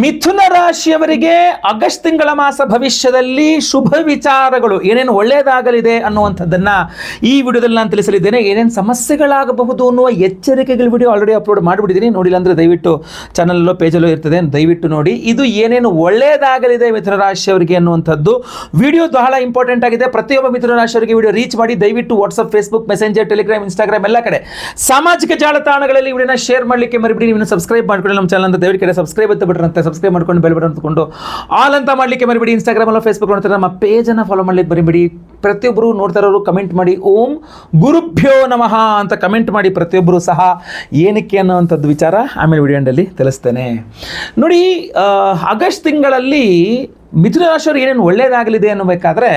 ಮಿಥುನ ರಾಶಿಯವರಿಗೆ ಆಗಸ್ಟ್ ತಿಂಗಳ ಮಾಸ ಭವಿಷ್ಯದಲ್ಲಿ ಶುಭ ವಿಚಾರಗಳು ಏನೇನು ಒಳ್ಳೆಯದಾಗಲಿದೆ ಅನ್ನುವಂಥದ್ದನ್ನ ಈ ವಿಡಿಯೋದಲ್ಲಿ ನಾನು ತಿಳಿಸಲಿದ್ದೇನೆ. ಏನೇನು ಸಮಸ್ಯೆಗಳಾಗಬಹುದು ಅನ್ನುವ ಎಚ್ಚರಿಕೆಗಳ ವಿಡಿಯೋ ಆಲ್ರೆಡಿ ಅಪ್ಲೋಡ್ ಮಾಡಿಬಿಟ್ಟಿದ್ದೀನಿ. ನೋಡಿಲ್ಲ ಅಂದರೆ ದಯವಿಟ್ಟು ಚಾನಲಲ್ಲೋ ಪೇಜಲ್ಲೋ ಇರ್ತದೆ, ದಯವಿಟ್ಟು ನೋಡಿ. ಇದು ಏನೇನು ಒಳ್ಳೆಯದಾಗಲಿದೆ ಮಿಥುನ ರಾಶಿಯವರಿಗೆ ಅನ್ನುವಂಥದ್ದು ವಿಡಿಯೋ ಬಹಳ ಇಂಪಾರ್ಟೆಂಟ್ ಆಗಿದೆ. ಪ್ರತಿಯೊಬ್ಬ ಮಿಥುನ ರಾಶಿಯವರಿಗೆ ವಿಡಿಯೋ ರೀಚ್ ಮಾಡಿ. ದಯವಿಟ್ಟು WhatsApp, Facebook, messenger, Telegram, Instagram ಎಲ್ಲ ಕಡೆ ಸಾಮಾಜಿಕ ಜಾಲತಾಣಗಳಲ್ಲಿ ವಿಡಿಯೋನ ಶೇರ್ ಮಾಡಲಿಕ್ಕೆ ಮರಿಬಿಡಿ. ನೀವು ಸಬ್ಸ್ಕ್ರೈಬ್ ಮಾಡ್ಕೊಳ್ಳಿ ನಮ್ಮ ಚಾನಲ್ ಅಂತ ದಯವಿಟ್ಟು ಸಬ್ಸ್ಕ್ರೈಬ್ ಅಂತ ಬಿಟ್ರಂತೆ ಸಬ್ಸ್ಕ್ರೈಬ್ ಮಾಡ್ಕೊಂಡು ಬೆಲ್ ಬಟನ್ ತಗೊಂಡು ಆಲ್ ಅಂತ ಮಾಡಲಿಕ್ಕೆ ಮರಿಬೇಡಿ. ಇನ್ಸ್ಟಾಗ್ರಾಮ್ ಅಲ್ಲ ಫೇಸ್ಬುಕ್ ನೋಡ್ತಾರೆ ನಮ್ಮ ಪೇಜನ್ನು ಫಾಲೋ ಮಾಡಲಿಕ್ಕೆ ಮರಿಬೇಡಿ. ಪ್ರತಿಯೊಬ್ಬರು ನೋಡ್ತಾ ಇರೋರು ಕಮೆಂಟ್ ಮಾಡಿ ಓಂ ಗುರುಭ್ಯೋ ನಮಃ ಅಂತ ಕಮೆಂಟ್ ಮಾಡಿ ಪ್ರತಿಯೊಬ್ಬರು ಸಹ. ಏನಕ್ಕೆ ಅನ್ನೋವಂಥದ್ದು ವಿಚಾರ ಆಮೇಲೆ ವಿಡಿಯೋದಲ್ಲಿ ತಿಳಿಸ್ತೇನೆ. ನೋಡಿ, ಆಗಸ್ಟ್ ತಿಂಗಳಲ್ಲಿ ಮಿಥುನ ರಾಶಿಯವರು ಏನೇನು ಒಳ್ಳೆಯದಾಗಲಿದೆ ಅನ್ನಬೇಕಾದ್ರೆ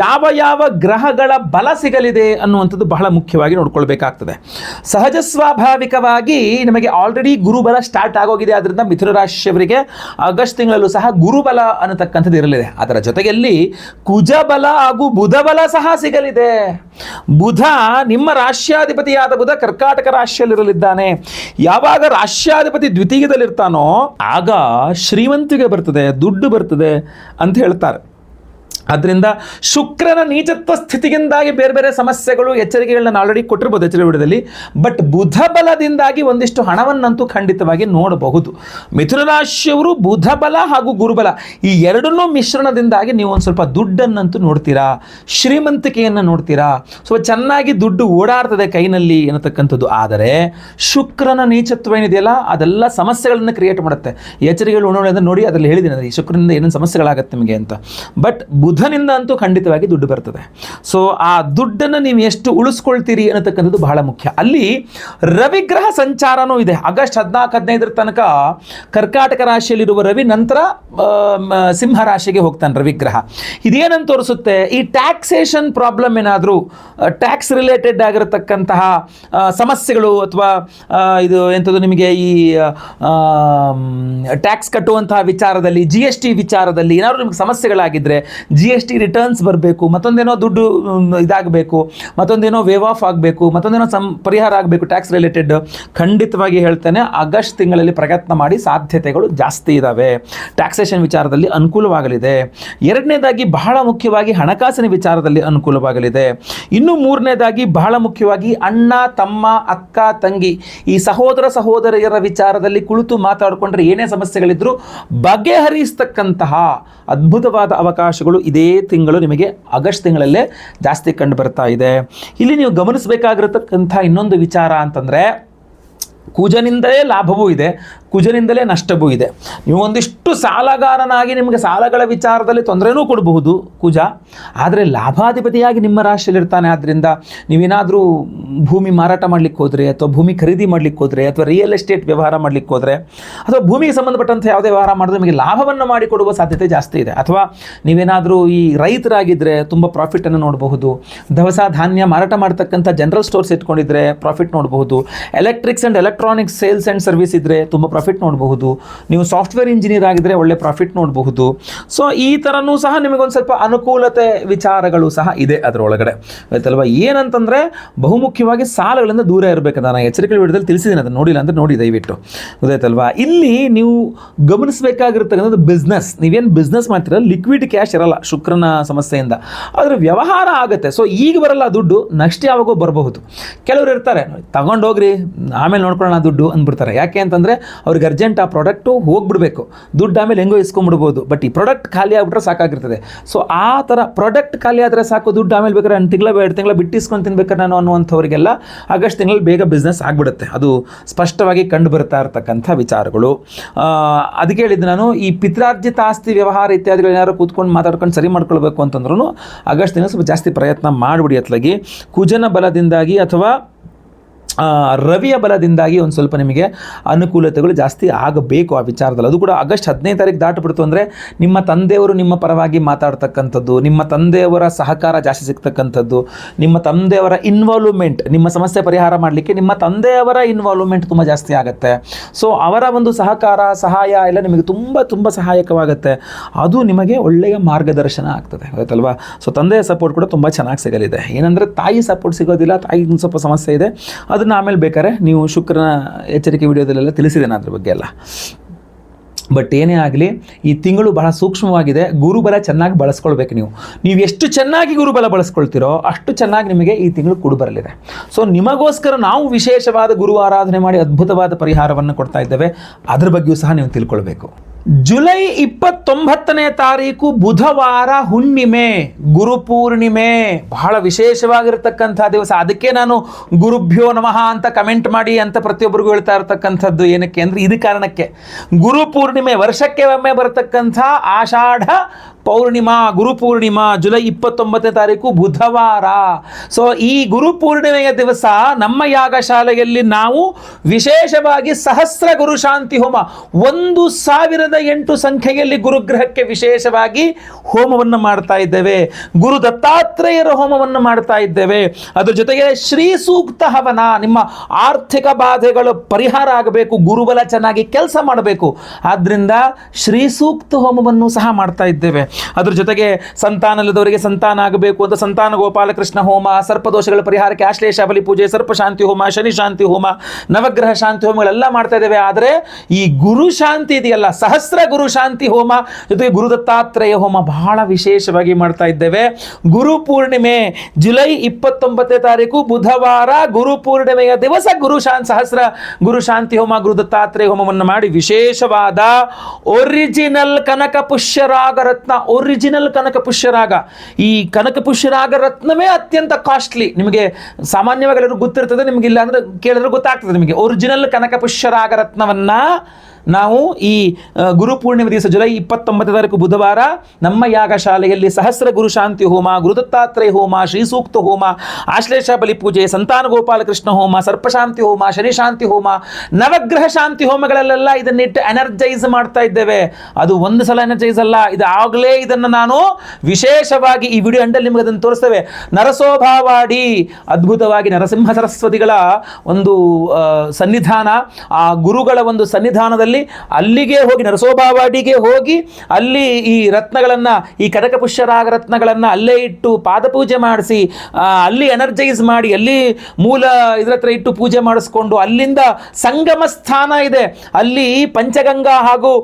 ಯಾವ ಯಾವ ಗ್ರಹಗಳ ಬಲ ಸಿಗಲಿದೆ ಅನ್ನುವಂಥದ್ದು ಬಹಳ ಮುಖ್ಯವಾಗಿ ನೋಡ್ಕೊಳ್ಬೇಕಾಗ್ತದೆ. ಸಹಜ ಸ್ವಾಭಾವಿಕವಾಗಿ ನಿಮಗೆ ಆಲ್ರೆಡಿ ಗುರುಬಲ ಸ್ಟಾರ್ಟ್ ಆಗೋಗಿದೆ. ಆದ್ದರಿಂದ ಮಿಥುನ ರಾಶಿಯವರಿಗೆ ಆಗಸ್ಟ್ ತಿಂಗಳಲ್ಲೂ ಸಹ ಗುರುಬಲ ಅನ್ನತಕ್ಕಂಥದ್ದು ಇರಲಿದೆ. ಅದರ ಜೊತೆಯಲ್ಲಿ ಕುಜಬಲ ಹಾಗೂ ಬುಧಬಲ ಸಹ ಸಿಗಲಿದೆ. ಬುಧ, ನಿಮ್ಮ ರಾಶ್ಯಾಧಿಪತಿಯಾದ ಬುಧ ಕರ್ಕಾಟಕ ರಾಶಿಯಲ್ಲಿರಲಿದ್ದಾನೆ. ಯಾವಾಗ ರಾಶ್ಯಾಧಿಪತಿ ದ್ವಿತೀಯದಲ್ಲಿರ್ತಾನೋ ಆಗ ಶ್ರೀಮಂತಿಗೆ ಬರ್ತದೆ, ದುಡ್ಡು ಬರ್ತದೆ ಅಂತ ಹೇಳ್ತಾರೆ. ಅದರಿಂದ ಶುಕ್ರನ ನೀಚತ್ವ ಸ್ಥಿತಿಯಿಂದಾಗಿ ಬೇರೆ ಬೇರೆ ಸಮಸ್ಯೆಗಳು, ಎಚ್ಚರಿಕೆಗಳನ್ನ ಆಲ್ರೆಡಿ ಕೊಟ್ಟಿರ್ಬೋದು ಎಚ್ಚರಿಕೆ ವಿಡಿಯೋದಲ್ಲಿ. ಬಟ್ ಬುಧ ಬಲದಿಂದಾಗಿ ಒಂದಿಷ್ಟು ಹಣವನ್ನಂತೂ ಖಂಡಿತವಾಗಿ ನೋಡಬಹುದು. ಮಿಥುನ ರಾಶಿಯವರು ಬುಧ ಬಲ ಹಾಗೂ ಗುರುಬಲ ಈ ಎರಡನ್ನೂ ಮಿಶ್ರಣದಿಂದಾಗಿ ನೀವು ಒಂದು ಸ್ವಲ್ಪ ದುಡ್ಡನ್ನಂತೂ ನೋಡ್ತೀರಾ, ಶ್ರೀಮಂತಿಕೆಯನ್ನು ನೋಡ್ತೀರಾ. ಸೊ ಚೆನ್ನಾಗಿ ದುಡ್ಡು ಓಡಾಡ್ತದೆ ಕೈನಲ್ಲಿ ಅನ್ನತಕ್ಕಂಥದ್ದು. ಆದರೆ ಶುಕ್ರನ ನೀಚತ್ವ ಏನಿದೆಯಲ್ಲ ಅದೆಲ್ಲ ಸಮಸ್ಯೆಗಳನ್ನು ಕ್ರಿಯೇಟ್ ಮಾಡುತ್ತೆ. ಎಚ್ಚರಿಕೆಗಳು ನೋಡಿ ಅದರಲ್ಲಿ ಹೇಳಿದ್ದೀನಿ ಈ ಶುಕ್ರನಿಂದ ಏನೇನು ಸಮಸ್ಯೆಗಳಾಗುತ್ತೆ ನಿಮಗೆ ಅಂತ. ಬಟ್ ಬುಧನಿಂದ ಅಂತೂ ಖಂಡಿತವಾಗಿ ದುಡ್ಡು ಬರ್ತದೆ. ಸೊ ಆ ದುಡ್ಡನ್ನು ನೀವು ಎಷ್ಟು ಉಳಿಸ್ಕೊಳ್ತೀರಿ ಅನ್ನತಕ್ಕಂಥದ್ದು ಬಹಳ ಮುಖ್ಯ. ಅಲ್ಲಿ ರವಿಗ್ರಹ ಸಂಚಾರನೂ ಇದೆ. ಆಗಸ್ಟ್ 14-15 ತನಕ ಕರ್ಕಾಟಕ ರಾಶಿಯಲ್ಲಿರುವ ರವಿ ನಂತರ ಸಿಂಹ ರಾಶಿಗೆ ಹೋಗ್ತಾನೆ ರವಿಗ್ರಹ. ಇದೇನಂತ ತೋರಿಸುತ್ತೆ, ಈ ಟ್ಯಾಕ್ಸೇಷನ್ ಪ್ರಾಬ್ಲಮ್ ಏನಾದರೂ, ಟ್ಯಾಕ್ಸ್ ರಿಲೇಟೆಡ್ ಆಗಿರತಕ್ಕಂತಹ ಸಮಸ್ಯೆಗಳು ಅಥವಾ ಇದು ಎಂಥದ್ದು ನಿಮಗೆ ಈ ಟ್ಯಾಕ್ಸ್ ಕಟ್ಟುವಂತಹ ವಿಚಾರದಲ್ಲಿ, GST ವಿಚಾರದಲ್ಲಿ ಏನಾದರೂ ನಿಮಗೆ ಸಮಸ್ಯೆಗಳಾಗಿದ್ದರೆ, GST ರಿಟರ್ನ್ಸ್ ಬರಬೇಕು, ಮತ್ತೊಂದೇನೋ ದುಡ್ಡು ಇದಾಗಬೇಕು, ಮತ್ತೊಂದೇನೋ ವೇವ್ ಆಫ್ ಆಗಬೇಕು, ಮತ್ತೊಂದೇನೋ ಪರಿಹಾರ ಆಗಬೇಕು ಟ್ಯಾಕ್ಸ್ ರಿಲೇಟೆಡ್, ಖಂಡಿತವಾಗಿ ಹೇಳ್ತೇನೆ ಆಗಸ್ಟ್ ತಿಂಗಳಲ್ಲಿ ಪ್ರಯತ್ನ ಮಾಡಿ. ಸಾಧ್ಯತೆಗಳು ಜಾಸ್ತಿ ಇದ್ದಾವೆ. ಟ್ಯಾಕ್ಸೇಷನ್ ವಿಚಾರದಲ್ಲಿ ಅನುಕೂಲವಾಗಲಿದೆ. ಎರಡನೇದಾಗಿ ಬಹಳ ಮುಖ್ಯವಾಗಿ ಹಣಕಾಸಿನ ವಿಚಾರದಲ್ಲಿ ಅನುಕೂಲವಾಗಲಿದೆ. ಇನ್ನು ಮೂರನೇದಾಗಿ ಬಹಳ ಮುಖ್ಯವಾಗಿ ಅಣ್ಣ ತಮ್ಮ, ಅಕ್ಕ ತಂಗಿ, ಈ ಸಹೋದರ ಸಹೋದರಿಯರ ವಿಚಾರದಲ್ಲಿ ಕುಳಿತು ಮಾತಾಡಿಕೊಂಡ್ರೆ ಏನೇ ಸಮಸ್ಯೆಗಳಿದ್ರೂ ಬಗೆಹರಿಸ್ತಕ್ಕಂತಹ ಅದ್ಭುತವಾದ ಅವಕಾಶಗಳು ಇದೇ ತಿಂಗಳು ನಿಮಗೆ ಆಗಸ್ಟ್ ತಿಂಗಳಲ್ಲೇ ಜಾಸ್ತಿ ಕಂಡು ಬರ್ತಾ ಇದೆ. ಇಲ್ಲಿ ನೀವು ಗಮನಿಸಬೇಕಾಗಿರತಕ್ಕಂಥ ಇನ್ನೊಂದು ವಿಚಾರ ಅಂತಂದರೆ, ಕುಜನಿಂದಲೇ ಲಾಭವೂ ಇದೆ, ಕುಜನಿಂದಲೇ ನಷ್ಟವೂ ಇದೆ. ನೀವು ಒಂದಿಷ್ಟು ಸಾಲಗಾರನಾಗಿ ನಿಮಗೆ ಸಾಲಗಳ ವಿಚಾರದಲ್ಲಿ ತೊಂದರೆನೂ ಕೊಡಬಹುದು ಕುಜ. ಆದರೆ ಲಾಭಾಧಿಪತಿಯಾಗಿ ನಿಮ್ಮ ರಾಶಿಯಲ್ಲಿರ್ತಾನೆ. ಆದ್ದರಿಂದ ನೀವೇನಾದರೂ ಭೂಮಿ ಮಾರಾಟ ಮಾಡಲಿಕ್ಕೆ ಹೋದರೆ, ಅಥವಾ ಭೂಮಿ ಖರೀದಿ ಮಾಡಲಿಕ್ಕೆ ಹೋದರೆ, ಅಥವಾ ರಿಯಲ್ ಎಸ್ಟೇಟ್ ವ್ಯವಹಾರ ಮಾಡಲಿಕ್ಕೆ ಹೋದರೆ, ಅಥವಾ ಭೂಮಿಗೆ ಸಂಬಂಧಪಟ್ಟಂಥ ಯಾವುದೇ ವ್ಯವಹಾರ ಮಾಡಿದ್ರೆ ನಿಮಗೆ ಲಾಭವನ್ನು ಮಾಡಿಕೊಡುವ ಸಾಧ್ಯತೆ ಜಾಸ್ತಿ ಇದೆ. ಅಥವಾ ನೀವೇನಾದರೂ ಈ ರೈತರಾಗಿದ್ದರೆ ತುಂಬ ಪ್ರಾಫಿಟನ್ನು ನೋಡಬಹುದು. ದವಸ ಧಾನ್ಯ ಮಾರಾಟ ಮಾಡ್ತಕ್ಕಂಥ ಜನರಲ್ ಸ್ಟೋರ್ಸ್ ಇಟ್ಕೊಂಡಿದ್ರೆ ಪ್ರಾಫಿಟ್ ನೋಡಬಹುದು. Electrics and electronics sales and service ಇದ್ದರೆ ತುಂಬ ಪ್ರಾಫಿಟ್ ನೋಡಬಹುದು. ನೀವು ಸಾಫ್ಟ್ವೇರ್ ಇಂಜಿನಿಯರ್ ಆಗಿದ್ದರೆ ಒಳ್ಳೆ ಪ್ರಾಫಿಟ್ ನೋಡಬಹುದು. ಸೊ ಈ ಥರನೂ ಸಹ ನಿಮಗೊಂದು ಸ್ವಲ್ಪ ಅನುಕೂಲತೆ ವಿಚಾರಗಳು ಸಹ ಇದೆ ಅದರೊಳಗಡೆ, ಆಯ್ತಲ್ವ. ಏನಂತಂದರೆ ಬಹುಮುಖ್ಯವಾಗಿ ಸಾಲಗಳಿಂದ ದೂರ ಇರಬೇಕು. ನಾನು ಎಚ್ಚರಿಕೆ ವಿಡಿಯೋದಲ್ಲಿ ತಿಳಿಸಿದ್ದೀನಿ, ಅದನ್ನು ನೋಡಿಲ್ಲ ಅಂದರೆ ನೋಡಿ ದಯವಿಟ್ಟು, ಗೊತ್ತಾಯ್ತಲ್ವ. ಇಲ್ಲಿ ನೀವು ಗಮನಿಸಬೇಕಾಗಿರ್ತಕ್ಕಂಥದ್ದು ಬಿಸ್ನೆಸ್. ನೀವೇನು ಬಿಸ್ನೆಸ್ ಮಾಡ್ತೀರ, ಲಿಕ್ವಿಡ್ ಕ್ಯಾಶ್ ಇರಲ್ಲ ಶುಕ್ರನ ಸಮಸ್ಯೆಯಿಂದ, ಆದರೆ ವ್ಯವಹಾರ ಆಗುತ್ತೆ. ಸೊ ಈಗ ಬರಲ್ಲ ದುಡ್ಡು, ನೆಕ್ಸ್ಟ್ ಯಾವಾಗೋ ಬರಬಹುದು. ಕೆಲವರು ಇರ್ತಾರೆ, ತಗೊಂಡೋಗ್ರಿ ಆಮೇಲೆ ನೋಡ್ಕೊಳ್ಳೋಣ ದುಡ್ಡು ಅಂದ್ಬಿಡ್ತಾರೆ. ಯಾಕೆ ಅಂತಂದರೆ ಅವ್ರಿಗೆ ಅರ್ಜೆಂಟ್ ಆ ಪ್ರಾಡಕ್ಟು ಹೋಗ್ಬಿಡ್ಬೇಕು, ದುಡ್ಡು ಆಮೇಲೆ ಹೆಂಗೋ ಇಸ್ಕೊಂಡ್ಬಿಡ್ಬೋದು. ಬಟ್ ಈ ಪ್ರಾಡಕ್ಟ್ ಖಾಲಿ ಆಗಿಬಿಟ್ರೆ ಸಾಕಾಗಿರ್ತದೆ. ಸೊ ಆ ಥರ ಪ್ರಾಡಕ್ಟ್ ಖಾಲಿ ಆದರೆ ಸಾಕು, ದುಡ್ಡು ಆಮೇಲೆ ಬೇಕಾದ್ರೆ 1 ತಿಂಗಳ 2 ತಿಂಗಳ ಬಿಟ್ಟು ಇಸ್ಕೊಂಡು ತಿನ್ಬೇಕಾದ್ರೆ ನಾನು ಅನ್ನುವಂಥವ್ರಿಗೆಲ್ಲ ಆಗಸ್ಟ್ ತಿಂಗಳಲ್ಲಿ ಬೇಗ ಬಿಸ್ನೆಸ್ ಆಗಿಬಿಡುತ್ತೆ. ಅದು ಸ್ಪಷ್ಟವಾಗಿ ಕಂಡು ಬರ್ತಾ ಇರತಕ್ಕಂಥ ವಿಚಾರಗಳು. ಅದಕ್ಕೆ ಹೇಳಿದ್ದು ನಾನು, ಈ ಪಿತ್ರಾರ್ಜಿತ ಆಸ್ತಿ ವ್ಯವಹಾರ ಇತ್ಯಾದಿಗಳು ಏನಾದ್ರು ಕೂತ್ಕೊಂಡು ಮಾತಾಡ್ಕೊಂಡು ಸರಿ ಮಾಡ್ಕೊಳ್ಬೇಕು ಅಂತಂದ್ರೂ ಆಗಸ್ಟ್ ತಿಂಗಳು ಸ್ವಲ್ಪ ಜಾಸ್ತಿ ಪ್ರಯತ್ನ ಮಾಡಿಬಿಡಿ. ಅತ್ಲಾಗಿ ಕುಜನ ಬಲದಿಂದಾಗಿ ಅಥವಾ ರವಿಯ ಬಲದಿಂದಾಗಿ ಒಂದು ಸ್ವಲ್ಪ ನಿಮಗೆ ಅನುಕೂಲತೆಗಳು ಜಾಸ್ತಿ ಆಗಬೇಕು ಆ ವಿಚಾರದಲ್ಲಿ. ಅದು ಕೂಡ ಆಗಸ್ಟ್ 15 ತಾರೀಕು ದಾಟಿಬಿಡ್ತು ಅಂದರೆ ನಿಮ್ಮ ತಂದೆಯವರು ನಿಮ್ಮ ಪರವಾಗಿ ಮಾತಾಡ್ತಕ್ಕಂಥದ್ದು, ನಿಮ್ಮ ತಂದೆಯವರ ಸಹಕಾರ ಜಾಸ್ತಿ ಸಿಗ್ತಕ್ಕಂಥದ್ದು, ನಿಮ್ಮ ತಂದೆಯವರ ಇನ್ವಾಲ್ವ್ಮೆಂಟ್, ನಿಮ್ಮ ಸಮಸ್ಯೆ ಪರಿಹಾರ ಮಾಡಲಿಕ್ಕೆ ನಿಮ್ಮ ತಂದೆಯವರ ಇನ್ವಾಲ್ವ್ಮೆಂಟ್ ತುಂಬ ಜಾಸ್ತಿ ಆಗುತ್ತೆ. ಸೊ ಅವರ ಒಂದು ಸಹಕಾರ ಸಹಾಯ ಎಲ್ಲ ನಿಮಗೆ ತುಂಬ ತುಂಬ ಸಹಾಯಕವಾಗುತ್ತೆ. ಅದು ನಿಮಗೆ ಒಳ್ಳೆಯ ಮಾರ್ಗದರ್ಶನ ಆಗ್ತದೆ, ಗೊತ್ತಲ್ವಾ. ಸೊ ತಂದೆಯ ಸಪೋರ್ಟ್ ಕೂಡ ತುಂಬ ಚೆನ್ನಾಗಿ ಸಿಗಲಿದೆ. ಏನಂದರೆ ತಾಯಿ ಸಪೋರ್ಟ್ ಸಿಗೋದಿಲ್ಲ, ತಾಯಿಗೆ ಸ್ವಲ್ಪ ಸಮಸ್ಯೆ ಇದೆ. ಅದನ್ನು ಆಮೇಲೆ ಬೇಕಾದ್ರೆ ನೀವು ಶುಕ್ರನ ಎಚ್ಚರಿಕೆ ವಿಡಿಯೋದಲ್ಲೆಲ್ಲ ತಿಳಿಸಿದ್ದೇನೆ ಅದ್ರ ಬಗ್ಗೆ ಎಲ್ಲ. ಬಟ್ ಏನೇ ಆಗಲಿ ಈ ತಿಂಗಳು ಬಹಳ ಸೂಕ್ಷ್ಮವಾಗಿದೆ. ಗುರುಬಲ ಚೆನ್ನಾಗಿ ಬಳಸ್ಕೊಳ್ಬೇಕು. ನೀವು ಎಷ್ಟು ಚೆನ್ನಾಗಿ ಗುರುಬಲ ಬಳಸ್ಕೊಳ್ತೀರೋ ಅಷ್ಟು ಚೆನ್ನಾಗಿ ನಿಮಗೆ ಈ ತಿಂಗಳು ಕೂಡು ಬರಲಿದೆ. ಸೊ ನಿಮಗೋಸ್ಕರ ನಾವು ವಿಶೇಷವಾದ ಗುರು ಆರಾಧನೆ ಮಾಡಿ ಅದ್ಭುತವಾದ ಪರಿಹಾರವನ್ನು ಕೊಡ್ತಾ ಇದ್ದೇವೆ. ಅದ್ರ ಬಗ್ಗೆಯೂ ಸಹ ನೀವು ತಿಳ್ಕೊಳ್ಬೇಕು. ಜುಲೈ 29ನೇ ತಾರೀಕು ಬುಧವಾರ ಹುಣ್ಣಿಮೆ, ಗುರುಪೂರ್ಣಿಮೆ, ಬಹಳ ವಿಶೇಷವಾಗಿರ್ತಕ್ಕಂಥ ದಿವಸ. ಅದಕ್ಕೆ ನಾನು ಗುರುಭ್ಯೋ ನಮಃ ಅಂತ ಕಮೆಂಟ್ ಮಾಡಿ ಅಂತ ಪ್ರತಿಯೊಬ್ಬರಿಗೂ ಹೇಳ್ತಾ ಇರ್ತಕ್ಕಂಥದ್ದು. ಏನಕ್ಕೆ ಅಂದರೆ ಇದು ಕಾರಣಕ್ಕೆ. ಗುರುಪೂರ್ಣಿಮೆ ವರ್ಷಕ್ಕೆ ಒಮ್ಮೆ ಬರತಕ್ಕಂಥ ಆಷಾಢ ಪೌರ್ಣಿಮಾ, ಗುರುಪೂರ್ಣಿಮಾ ಜುಲೈ 29ನೇ ತಾರೀಕು ಬುಧವಾರ. ಸೊ ಈ ಗುರುಪೂರ್ಣಿಮೆಯ ದಿವಸ ನಮ್ಮ ಯಾಗಶಾಲೆಯಲ್ಲಿ ನಾವು ವಿಶೇಷವಾಗಿ ಸಹಸ್ರ ಗುರು ಶಾಂತಿ ಹೋಮ, 1008 ಸಂಖ್ಯೆಯಲ್ಲಿ ಗುರುಗ್ರಹಕ್ಕೆ ವಿಶೇಷವಾಗಿ ಹೋಮವನ್ನು ಮಾಡ್ತಾ ಇದ್ದೇವೆ. ಗುರು ದತ್ತಾತ್ರೇಯರ ಹೋಮವನ್ನು ಮಾಡ್ತಾ ಇದ್ದೇವೆ. ಅದ್ರ ಜೊತೆಗೆ ಶ್ರೀ ಸೂಕ್ತ ಹವನ, ನಿಮ್ಮ ಆರ್ಥಿಕ ಬಾಧೆಗಳು ಪರಿಹಾರ ಆಗಬೇಕು, ಗುರುಬಲ ಚೆನ್ನಾಗಿ ಕೆಲಸ ಮಾಡಬೇಕು, ಆದ್ದರಿಂದ ಶ್ರೀ ಸೂಕ್ತ ಹೋಮವನ್ನು ಸಹ ಮಾಡ್ತಾ ಇದ್ದೇವೆ. ಅದ್ರ ಜೊತೆಗೆ ಸಂತಾನಲ್ಲದವರಿಗೆ ಸಂತಾನ ಆಗಬೇಕು ಅಂತ ಸಂತಾನ ಗೋಪಾಲಕೃಷ್ಣ ಹೋಮ, ಸರ್ಪದೋಷಗಳ ಪರಿಹಾರಕ್ಕೆ ಆಶ್ಲೇಷ ಬಲಿ ಪೂಜೆ, ಸರ್ಪ ಶಾಂತಿ ಹೋಮ, ಶನಿ ಶಾಂತಿ ಹೋಮ, ನವಗ್ರಹ ಶಾಂತಿ ಹೋಮಗಳೆಲ್ಲ ಮಾಡ್ತಾ ಇದ್ದೇವೆ. ಆದರೆ ಈ ಗುರು ಶಾಂತಿ ಇದೆಯಲ್ಲ, ಸಹಸ್ರ ಗುರು ಶಾಂತಿ ಹೋಮ ಜೊತೆಗೆ ಗುರು ದತ್ತಾತ್ರೇಯ ಹೋಮ ಬಹಳ ವಿಶೇಷವಾಗಿ ಮಾಡ್ತಾ ಇದ್ದೇವೆ. ಗುರು ಪೂರ್ಣಿಮೆ ಜುಲೈ 29ನೇ ತಾರೀಕು ಬುಧವಾರ, ಗುರು ಪೂರ್ಣಿಮೆಯ ದಿವಸ ಸಹಸ್ರ ಗುರು ಶಾಂತಿ ಹೋಮ, ಗುರು ದತ್ತಾತ್ರೇಯ ಹೋಮವನ್ನು ಮಾಡಿ ವಿಶೇಷವಾದ ಒರಿಜಿನಲ್ ಕನಕ ಪುಷ್ಯರಾಗ ರತ್ನ, ಒರಿಜಿನಲ್ ಕನಕ ಪುಷ್ಯರಾಗ. ಈ ಕನಕ ಪುಷ್ಯರಾಗ ರತ್ನವೇ ಅತ್ಯಂತ ಕಾಸ್ಟ್ಲಿ. ನಿಮಗೆ ಸಾಮಾನ್ಯವಾಗಿ ಎಲ್ಲರೂ ಗೊತ್ತಿರ್ತದೆ, ನಿಮಗೆ ಇಲ್ಲ ಅಂದ್ರೆ ಕೇಳಿದ್ರೆ ಗೊತ್ತಾಗ್ತದೆ ನಿಮಗೆ. ಒರಿಜಿನಲ್ ಕನಕ ಪುಷ್ಯರಾಗ ರತ್ನವನ್ನ ನಾವು ಈ ಗುರುಪೂರ್ಣಿಮೆ ದಿವಸ ಜುಲೈ 29ನೇ ತಾರೀಕು ಬುಧವಾರ ನಮ್ಮ ಯಾಗಶಾಲೆಯಲ್ಲಿ ಸಹಸ್ರ ಗುರು ಶಾಂತಿ ಹೋಮ, ಗುರುದತ್ತಾತ್ರೇಯ ಹೋಮ, ಶ್ರೀ ಸೂಕ್ತ ಹೋಮ, ಆಶ್ಲೇಷ ಬಲಿ ಪೂಜೆ, ಸಂತಾನ ಗೋಪಾಲಕೃಷ್ಣ ಹೋಮ, ಸರ್ಪಶಾಂತಿ ಹೋಮ, ಶನಿ ಶಾಂತಿ ಹೋಮ, ನವಗ್ರಹ ಶಾಂತಿ ಹೋಮಗಳಲ್ಲೆಲ್ಲ ಇದನ್ನಿಟ್ಟು ಎನರ್ಜೈಸ್ ಮಾಡ್ತಾ ಇದ್ದೇವೆ. ಅದು ಒಂದು ಸಲ ಎನರ್ಜೈಸ್ ಅಲ್ಲ, ಇದು ಆಗಲೇ ಇದನ್ನು ನಾನು ವಿಶೇಷವಾಗಿ ಈ ವಿಡಿಯೋ ಎಂಡಲ್ಲಿ ನಿಮಗೆ ಅದನ್ನು ತೋರಿಸ್ತೇವೆ. ನರಸೋಭಾವಾಡಿ, ಅದ್ಭುತವಾಗಿ ನರಸಿಂಹ ಸರಸ್ವತಿಗಳ ಒಂದು ಸನ್ನಿಧಾನ, ಆ ಗುರುಗಳ ಒಂದು ಸನ್ನಿಧಾನದಲ್ಲಿ ಅಲ್ಲಿಗೆ ಹೋಗಿ ನರಸೋಭಾವಾಡಿಗೆ ಹೋಗಿ ಅಲ್ಲಿ ಈ ರತ್ನಗಳನ್ನು, ಈ ಕನಕ ಪುಷ್ಯರಾಗ ರತ್ನಗಳನ್ನು ಅಲ್ಲೇ ಇಟ್ಟು ಪಾದಪೂಜೆ ಮಾಡಿಸಿ, ಅಲ್ಲಿ ಎನರ್ಜೈಸ್ ಮಾಡಿ, ಅಲ್ಲಿ ಮೂಲ ಇದರ ಹತ್ರ ಇಟ್ಟು ಪೂಜೆ ಮಾಡಿಸ್ಕೊಂಡು, ಅಲ್ಲಿಂದ ಸಂಗಮ ಸ್ಥಾನ ಇದೆ, ಅಲ್ಲಿ ಪಂಚಗಂಗಾ ಹಾಗೂ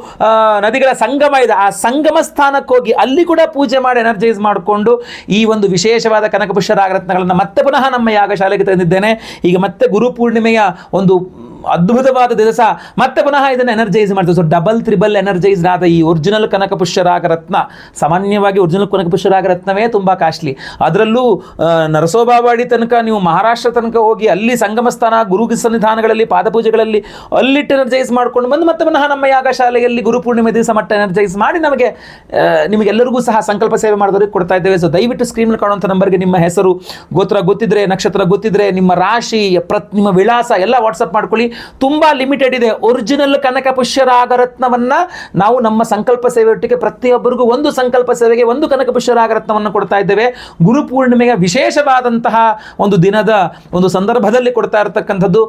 ನದಿಗಳ ಸಂಗಮ ಇದೆ, ಆ ಸಂಗಮ ಸ್ಥಾನಕ್ಕೆ ಹೋಗಿ ಅಲ್ಲಿ ಕೂಡ ಪೂಜೆ ಮಾಡಿ ಎನರ್ಜೈಸ್ ಮಾಡಿಕೊಂಡು ಈ ಒಂದು ವಿಶೇಷವಾದ ಕನಕ ಪುಷ್ಯರಾಗ ರತ್ನಗಳನ್ನು ಮತ್ತೆ ಪುನಃ ನಮ್ಮ ಯಾಗಶಾಲೆಗೆ ತಂದಿದ್ದೇನೆ. ಈಗ ಮತ್ತೆ ಗುರುಪೂರ್ಣಿಮೆಯ ಒಂದು ಅದ್ಭುತವಾದ ದಿವಸ ಮತ್ತೆ ಪುನಃ ಇದನ್ನು ಎನರ್ಜೈಸ್ ಮಾಡ್ತೀವಿ. ಸೊ ಡಬಲ್ ತ್ರಿಬಲ್ ಎನರ್ಜೈಸ್ಡ್ ಆದ ಈ ಒರಿಜಿನಲ್ ಕನಕ ಪುಷ್ಯರಾಗ ರತ್ನ, ಸಾಮಾನ್ಯವಾಗಿ ಒರಿಜಿನಲ್ ಕನಕ ಪುಷ್ಯರಾಗ ರತ್ನವೇ ತುಂಬ ಕಾಸ್ಟ್ಲಿ. ಅದರಲ್ಲೂ ನರಸೋಬಾವಾಡಿ ತನಕ ನೀವು ಮಹಾರಾಷ್ಟ್ರ ತನಕ ಹೋಗಿ ಅಲ್ಲಿ ಸಂಗಮ ಸ್ಥಾನ, ಗುರು ಸನ್ನಿಧಾನಗಳಲ್ಲಿ, ಪಾದಪೂಜೆಗಳಲ್ಲಿ ಅಲ್ಲಿಟ್ಟು ಎನರ್ಜೈಸ್ ಮಾಡ್ಕೊಂಡು ಬಂದು ಮತ್ತೆ ಪುನಃ ನಮ್ಮ ಯಾಗಶಾಲೆಯಲ್ಲಿ ಗುರುಪೂರ್ಣಿಮೆ ದಿವಸ ಮತ್ತೆ ಎನರ್ಜೈಸ್ ಮಾಡಿ ನಮಗೆ ನಿಮಗೆಲ್ಲರಿಗೂ ಸಹ ಸಂಕಲ್ಪ ಸೇವೆ ಮಾಡೋದಕ್ಕೆ ಕೊಡ್ತಾ ಇದ್ದೇವೆ. ಸೊ ದಯವಿಟ್ಟು ಸ್ಕ್ರೀನ್ ಕಾಣುವಂಥ ನಂಬರ್ಗೆ ನಿಮ್ಮ ಹೆಸರು, ಗೋತ್ರ ಗೊತ್ತಿದ್ರೆ, ನಕ್ಷತ್ರ ಗೊತ್ತಿದ್ರೆ, ನಿಮ್ಮ ರಾಶಿ, ನಿಮ್ಮ ವಿಳಾಸ ಎಲ್ಲ ವಾಟ್ಸಪ್ ಮಾಡ್ಕೊಳ್ಳಿ. ತುಂಬಾ ಲಿಮಿಟೆಡ್ ಇದೆ. ಒರಿಜಿನಲ್ ಕನಕ ಪುಷ್ಯರಾಗ ರತ್ನವನ್ನ ನಾವು ನಮ್ಮ ಸಂಕಲ್ಪ ಸೇವೆ ಒಟ್ಟಿಗೆ ಪ್ರತಿಯೊಬ್ಬರಿಗೂ ಒಂದು ಸಂಕಲ್ಪ ಸೇವೆಗೆ ಒಂದು ಕನಕ ಪುಷ್ಯರಾಗ ರತ್ನವನ್ನು ಕೊಡ್ತಾ ಇದ್ದೇವೆ. ಗುರುಪೂರ್ಣಿಮೆಯ ವಿಶೇಷವಾದಂತಹ ಒಂದು ದಿನದ ಒಂದು ಸಂದರ್ಭದಲ್ಲಿ ಕೊಡ್ತಾ ಇರತಕ್ಕಂಥದ್ದು.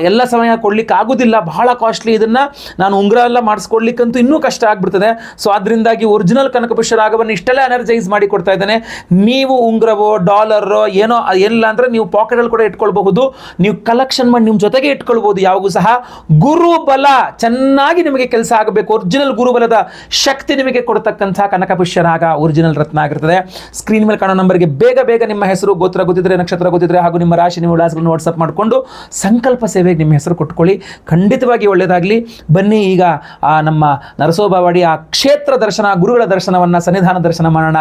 ಎಲ್ಲ ಸಮಯ ಕೊಡ್ಲಿಕ್ಕೆ ಆಗುದಿಲ್ಲ, ಬಹಳ ಕಾಸ್ಟ್ಲಿ. ಇದನ್ನ ನಾನು ಉಂಗುರ ಎಲ್ಲ ಮಾಡಿಸ್ಕೊಡ್ಲಿಕ್ಕಂತೂ ಇನ್ನೂ ಕಷ್ಟ ಆಗ್ಬಿಡ್ತದೆ. ಸೊ ಅದರಿಂದಾಗಿ ಒರಿಜಿನಲ್ ಕನಕ ಪುಷ್ಯರಾಗವನ್ನು ಇಷ್ಟೆಲ್ಲ ಎನರ್ಜೈಸ್ ಮಾಡಿ ಕೊಡ್ತಾ ಇದ್ದೇನೆ. ನೀವು ಉಂಗುರವೋ ಡಾಲರೋ ಏನೋ ಎಲ್ಲ ಅಂದ್ರೆ ನೀವು ಪಾಕೆಟಲ್ಲಿ ಕೂಡ ಇಟ್ಕೊಳ್ಬಹುದು, ನೀವು ಕಲೆಕ್ಷನ್ ಮಾಡಿ ನಿಮ್ಮ ಜೊತೆಗೆ ಇಟ್ಕೊಳ್ಬಹುದು. ಯಾವಾಗೂ ಸಹ ಗುರುಬಲ ಚೆನ್ನಾಗಿ ನಿಮಗೆ ಕೆಲಸ ಆಗಬೇಕು, ಒರಿಜಿನಲ್ ಗುರುಬಲದ ಶಕ್ತಿ ನಿಮಗೆ ಕೊಡತಕ್ಕಂಥ ಕನಕ ಪುಷ್ಯರಾಗ ಒರಿಜಿನಲ್ ರತ್ನ ಆಗಿರ್ತದೆ. ಸ್ಕ್ರೀನ್ ಮೇಲೆ ಕಾಣೋ ನಂಬರ್ಗೆ ಬೇಗ ಬೇಗ ನಿಮ್ಮ ಹೆಸರು, ಗೋತ್ರ ಗೊತ್ತಿದ್ರೆ, ನಕ್ಷತ್ರ ಗೊತ್ತಿದ್ರೆ ಹಾಗೂ ನಿಮ್ಮ ರಾಶಿ, ನಿಮ್ಮ ವಿಳಾಸಗಳನ್ನು ವಾಟ್ಸಪ್ ಮಾಡಿಕೊಂಡು ಸಂಕಲ್ಪ ಸೇವೆಗೆ ನಿಮ್ಮ ಹೆಸರು ಕೊಟ್ಕೊಳ್ಳಿ. ಖಂಡಿತವಾಗಿ ಒಳ್ಳೆಯದಾಗಲಿ. ಬನ್ನಿ ಈಗ ನಮ್ಮ ನರಸೋಬಾವಾಡಿ ಆ ಕ್ಷೇತ್ರ ದರ್ಶನ, ಗುರುಗಳ ದರ್ಶನವನ್ನು, ಸನ್ನಿಧಾನ ದರ್ಶನ ಮಾಡೋಣ.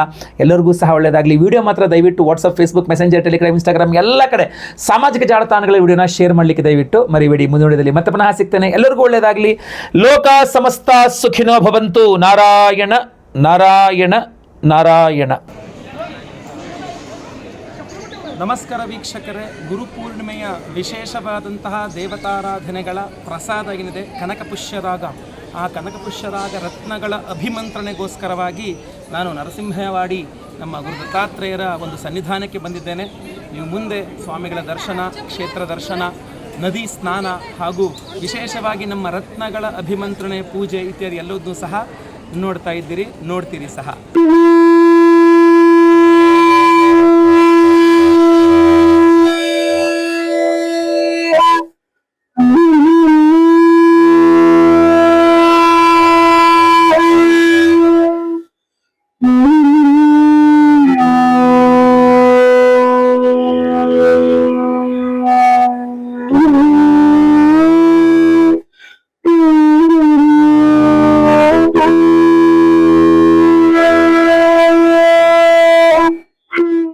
ಎಲ್ಲರಿಗೂ ಸಹ ಒಳ್ಳೆಯದಾಗಲಿ. ವಿಡಿಯೋ ಮಾತ್ರ ದಯವಿಟ್ಟು WhatsApp, Facebook, messenger, Telegram, Instagram ಎಲ್ಲ ಕಡೆ ಸಾಮಾಜಿಕ ಜಾಲತಾಣಗಳ ವಿಡಿಯೋನ ಶೇರ್ ಮಾಡಲಿಕ್ಕೆ ದಯವಿಟ್ಟು ಮರಿಬೇಡಿ. ಮುಂದಿನದಲ್ಲಿ ಮತ್ತೆ ಪುನಃ ಸಿಗ್ತೇನೆ. ಎಲ್ಲರಿಗೂ ಒಳ್ಳೆಯದಾಗಲಿ. ಲೋಕ ಸಮಸ್ತ ಸುಖಿನೋ ಭವಂತು. ನಾರಾಯಣ ನಾರಾಯಣ ನಾರಾಯಣ. ನಮಸ್ಕಾರ ವೀಕ್ಷಕರೇ, ಗುರುಪೂರ್ಣಿಮೆಯ ವಿಶೇಷವಾದಂತಹ ದೇವತಾರಾಧನೆಗಳ ಪ್ರಸಾದ ಏನಿದೆ ಕನಕ ಪುಷ್ಯರಾಗ, ಆ ಕನಕ ಪುಷ್ಯರಾಗ ರತ್ನಗಳ ಅಭಿಮಂತ್ರಣೆಗೋಸ್ಕರವಾಗಿ ನಾನು ನರಸಿಂಹವಾಡಿ ನಮ್ಮ ಗುರು ದತ್ತಾತ್ರೇಯರ ಒಂದು ಸನ್ನಿಧಾನಕ್ಕೆ ಬಂದಿದ್ದೇನೆ. ನೀವು ಮುಂದೆ ಸ್ವಾಮಿಗಳ ದರ್ಶನ, ಕ್ಷೇತ್ರ ದರ್ಶನ, ನದಿ ಸ್ನಾನ ಹಾಗೂ ವಿಶೇಷವಾಗಿ ನಮ್ಮ ರತ್ನಗಳ ಅಭಿಮಂತ್ರಣೆ, ಪೂಜೆ ಇತ್ಯಾದಿ ಎಲ್ಲವನ್ನೂ ಸಹ ನೋಡ್ತಾ ಇದ್ದೀರಿ, ನೋಡ್ತೀರಿ ಸಹ.